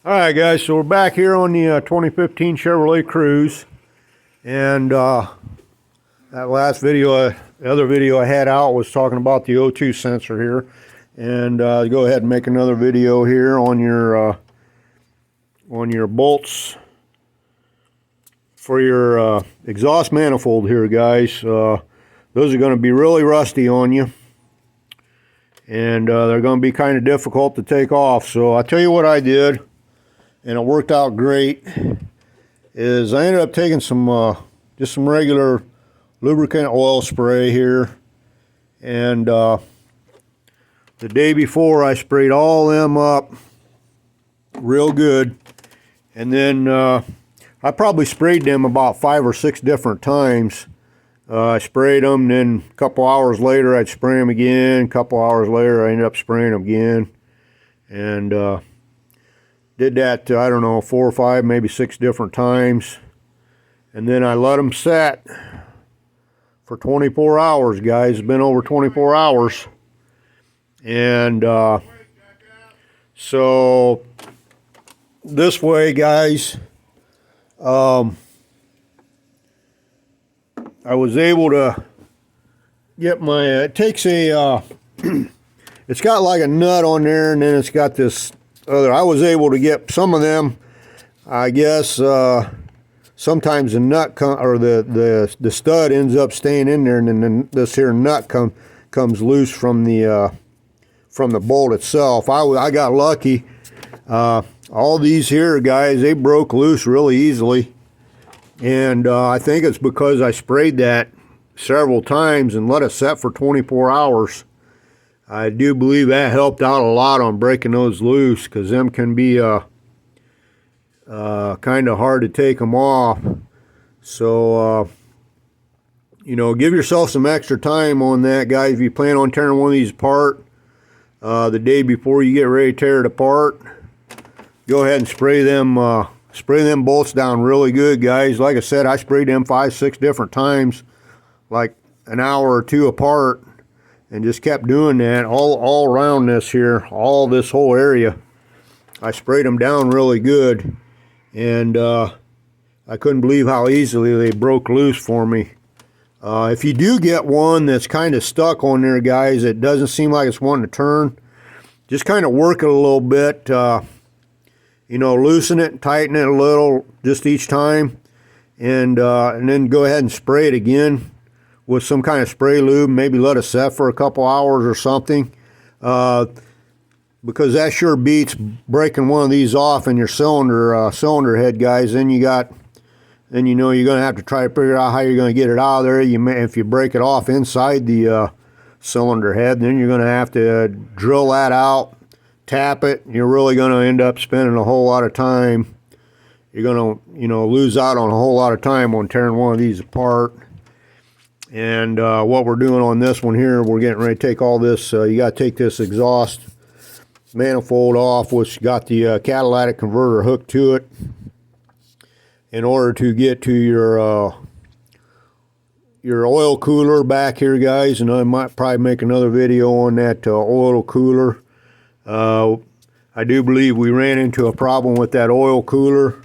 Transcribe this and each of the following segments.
All right, guys, so we're back here on the 2015 Chevrolet Cruze, and that last video, the other video I had out was talking about the O2 sensor here, and go ahead and make another video here on your bolts for your exhaust manifold here, guys. Those are going to be really rusty on you, and they're going to be kind of difficult to take off. So I'll tell you what I did, and it worked out great, is I ended up taking some just some regular lubricant oil spray here, and the day before I sprayed all them up real good, and then I probably sprayed them about 5 or 6 different times. I sprayed them, then a couple hours later I'd spray them again, a couple hours later I ended up spraying them again, and did that, I don't know, 4 or 5, maybe 6 different times. And then I let them set for 24 hours, guys. It's been over 24 hours. And so this way, guys, I was able to get my, it takes a, it's got like a nut on there, and then it's got this other. I was able to get some of them, I guess. Sometimes the nut or the stud ends up staying in there, and then this here nut comes loose from the bolt itself. I got lucky. All these here, guys, they broke loose really easily, and I think it's because I sprayed that several times and let it set for 24 hours. I do believe that helped out a lot on breaking those loose, because them can be kind of hard to take them off. So, you know, give yourself some extra time on that, guys. If you plan on tearing one of these apart the day before you get ready to tear it apart, go ahead and spray them bolts down really good, guys. Like I said, I sprayed them 5, 6 different times, like an hour or 2 apart, and just kept doing that all around this here, all this whole area. I sprayed them down really good, and I couldn't believe how easily they broke loose for me. If you do get one that's kind of stuck on there, guys, it doesn't seem like it's wanting to turn, just kind of work it a little bit, you know, loosen it, tighten it a little just each time, and then go ahead and spray it again with some kind of spray lube. Maybe let it set for a couple hours or something, because that sure beats breaking one of these off in your cylinder head, guys. Then you know you're going to have to try to figure out how you're going to get it out of there. If you break it off inside the cylinder head, then you're going to have to drill that out, tap it. You're really going to end up spending a whole lot of time. You're going to, you know, lose out on a whole lot of time on tearing one of these apart. And what we're doing on this one here, we're getting ready to take all this, you got to take this exhaust manifold off, which got the catalytic converter hooked to it, in order to get to your oil cooler back here, guys. And I might probably make another video on that oil cooler. I do believe we ran into a problem with that oil cooler.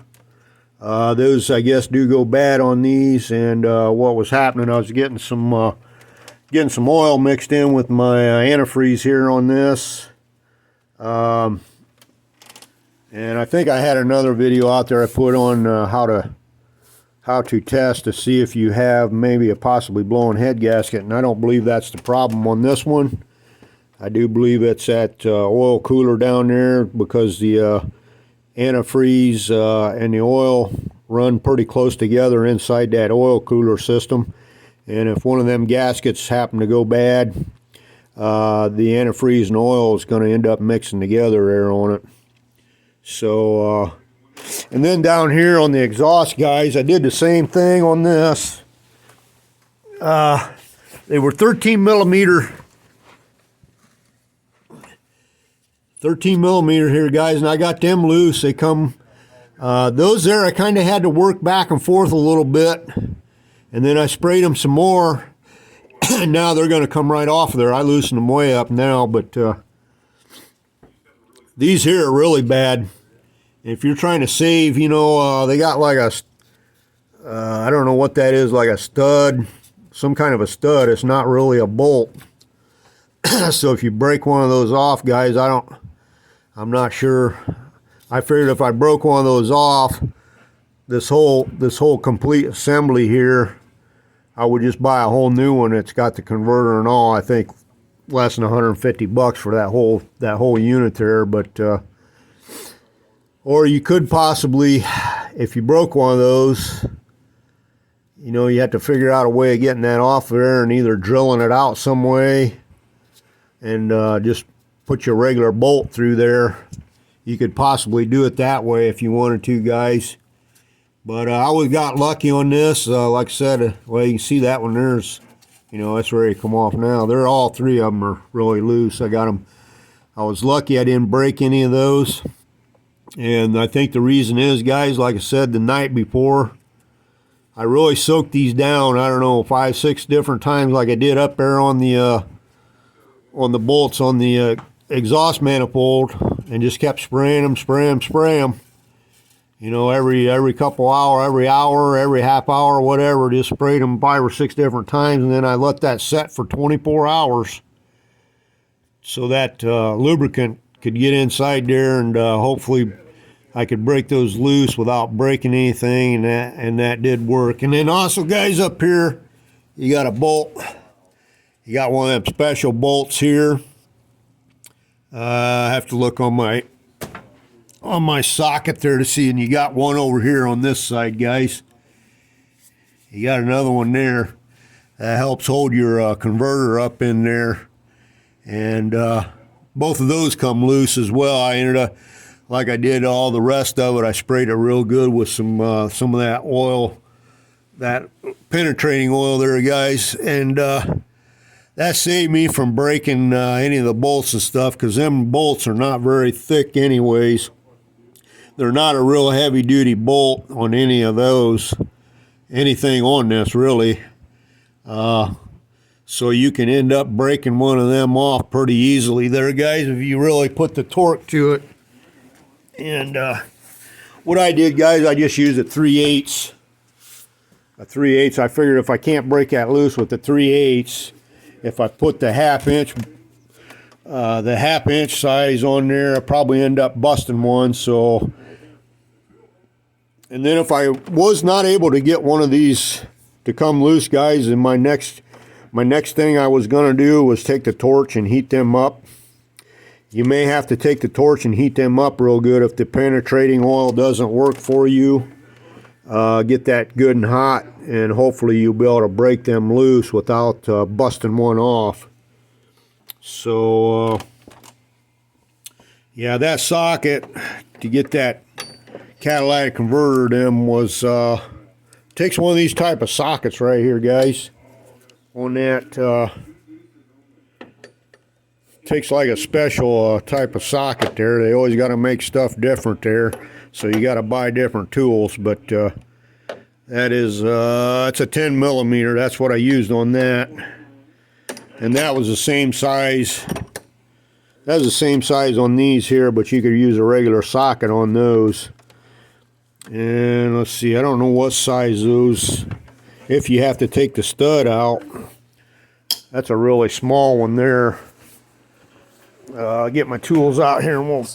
Those, I guess, do go bad on these, and what was happening, I was getting some oil mixed in with my antifreeze here on this, and I think I had another video out there I put on how to test to see if you have maybe a possibly blown head gasket, and I don't believe that's the problem on this one. I do believe it's that oil cooler down there, because the antifreeze and the oil run pretty close together inside that oil cooler system, and if one of them gaskets happen to go bad, the antifreeze and oil is going to end up mixing together there on it. So and then down here on the exhaust, guys, I did the same thing on this. They were 13 millimeter here, guys, and I got them loose. They come, those there I kind of had to work back and forth a little bit, and then I sprayed them some more, and now they're going to come right off of there. I loosened them way up now, but these here are really bad, If you're trying to save, you know, they got like a, I don't know what that is, like a stud, some kind of a stud. It's not really a bolt. So if you break one of those off, guys, I'm not sure. I figured if I broke one of those off, this whole complete assembly here, I would just buy a whole new one that's got the converter and all. I think less than 150 bucks for that whole unit there. But or you could possibly, if you broke one of those, you know, you have to figure out a way of getting that off there and either drilling it out some way and just put your regular bolt through there. You could possibly do it that way if you wanted to, guys. But I always got lucky on this. Like I said, well, you can see that one there's, you know, that's ready to come off now. They're all three of them are really loose. I got them. I was lucky I didn't break any of those. And I think the reason is, guys, like I said, the night before, I really soaked these down, I don't know, 5, 6 different times like I did up there on the bolts on the exhaust manifold, and just kept spraying them. You know, every couple hour, every hour, every half hour, whatever, just sprayed them 5 or 6 different times, and then I let that set for 24 hours so that lubricant could get inside there, and hopefully I could break those loose without breaking anything, and that did work. And then also, guys, up here, you got a bolt. You got one of them special bolts here. I have to look on my socket there to see, and you got one over here on this side, guys. You got another one there that helps hold your converter up in there, and both of those come loose as well. I ended up, like I did all the rest of it, I sprayed it real good with some of that oil, that penetrating oil there, guys, and that saved me from breaking any of the bolts and stuff, because them bolts are not very thick anyways. They're not a real heavy duty bolt on any of those, anything on this really. So you can end up breaking one of them off pretty easily there, guys, if you really put the torque to it. And what I did, guys, I just used a 3/8. A 3/8. I figured if I can't break that loose with the 3/8, if I put the half inch size on there, I'll probably end up busting one. So, and then if I was not able to get one of these to come loose, guys, and my next thing I was gonna do was take the torch and heat them up. You may have to take the torch and heat them up real good if the penetrating oil doesn't work for you. Get that good and hot, and hopefully you'll be able to break them loose without busting one off. So yeah, that socket to get that catalytic converter them was takes one of these type of sockets right here, guys. On that takes like a special type of socket there. They always got to make stuff different there, so you got to buy different tools. But that is it's a 10 millimeter. That's what I used on that, and that was the same size. That's the same size on these here, but you could use a regular socket on those. And let's see, I don't know what size those, if you have to take the stud out. That's a really small one there. I'll get my tools out here and we'll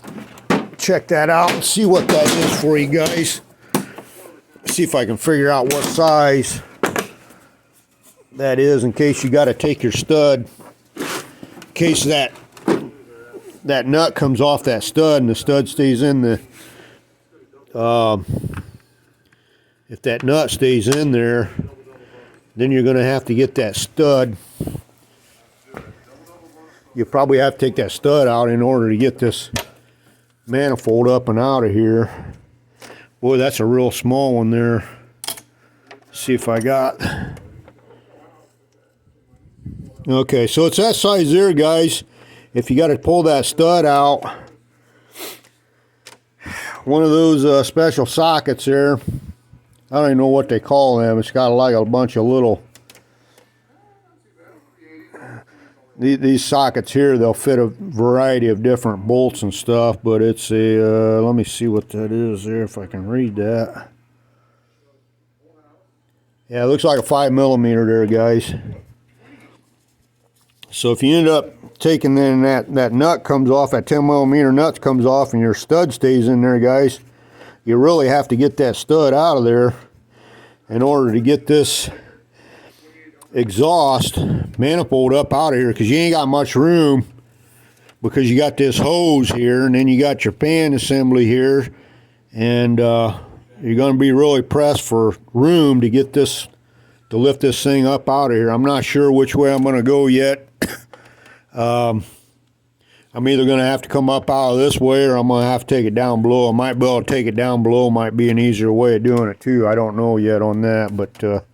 check that out and see what that is for you guys. See if I can figure out what size that is, in case you got to take your stud, in case that nut comes off that stud and the stud stays in the if that nut stays in there, then you're going to have to get that stud. You probably have to take that stud out in order to get this manifold up and out of here. Boy, that's a real small one there. See if I got. Okay, so it's that size there, guys. If you got to pull that stud out, one of those special sockets there, I don't even know what they call them. It's got like a bunch of little these sockets here, they'll fit a variety of different bolts and stuff, but it's a, let me see what that is there, if I can read that. Yeah, it looks like a 5mm there, guys. So if you end up taking then that nut comes off, that 10mm nut comes off, and your stud stays in there, guys, you really have to get that stud out of there in order to get this exhaust manifold up out of here, because you ain't got much room, because you got this hose here, and then you got your pan assembly here, and you're going to be really pressed for room to get this, to lift this thing up out of here. I'm not sure which way I'm going to go yet. I'm either going to have to come up out of this way, or I'm going to have to take it down below. I might be able to take it down below, might be an easier way of doing it too. I don't know yet on that, but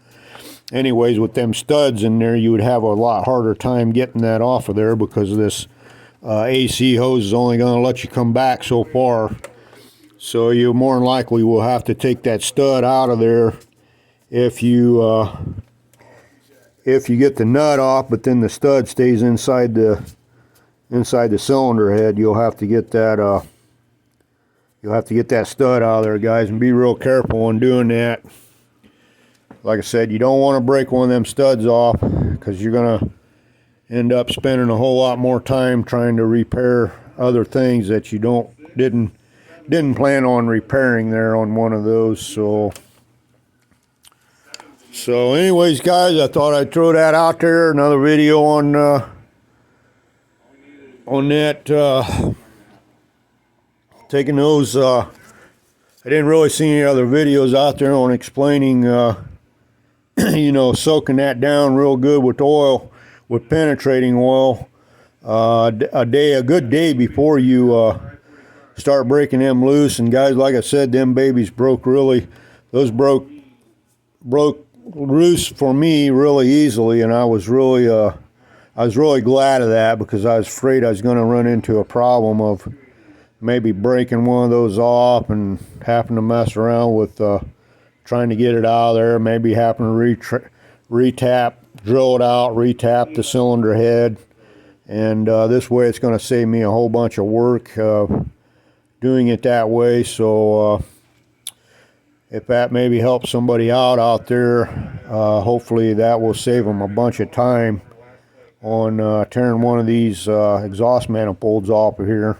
anyways, with them studs in there, you would have a lot harder time getting that off of there, because this AC hose is only going to let you come back so far. So you more than likely will have to take that stud out of there if you get the nut off, but then the stud stays inside the cylinder head. You'll have to get that stud out of there, guys, and be real careful on doing that. Like I said, you don't want to break one of them studs off, because you're going to end up spending a whole lot more time trying to repair other things that you didn't plan on repairing there on one of those. So anyways, guys, I thought I'd throw that out there. Another video on that, taking those, I didn't really see any other videos out there on explaining, you know, soaking that down real good with oil, with penetrating oil, a good day before you start breaking them loose. And guys, like I said, them babies broke loose for me really easily, and I was really glad of that, because I was afraid I was going to run into a problem of maybe breaking one of those off and having to mess around with trying to get it out of there, maybe having to drill it out, retap the cylinder head. And this way it's going to save me a whole bunch of work doing it that way. So if that maybe helps somebody out there, hopefully that will save them a bunch of time on tearing one of these exhaust manifolds off of here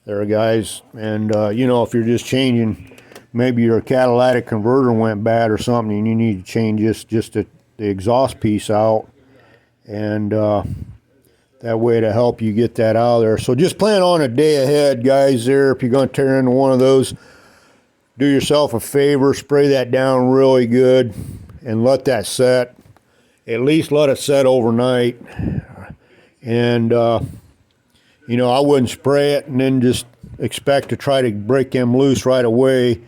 there, guys. And you know, if you're just changing, maybe your catalytic converter went bad or something, and you need to change just the exhaust piece out, and that way to help you get that out of there. So just plan on a day ahead, guys, there. If you're going to tear into one of those, do yourself a favor, spray that down really good and let that set. At least let it set overnight. And you know, I wouldn't spray it and then just expect to try to break them loose right away.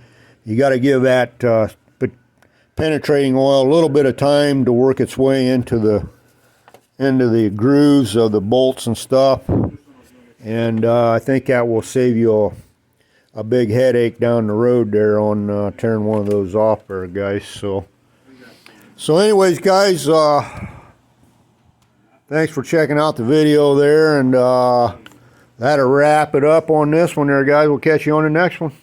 You got to give that penetrating oil a little bit of time to work its way into the grooves of the bolts and stuff. And I think that will save you a big headache down the road there on tearing one of those off there, guys. So anyways, guys, thanks for checking out the video there, and that'll wrap it up on this one there, guys. We'll catch you on the next one.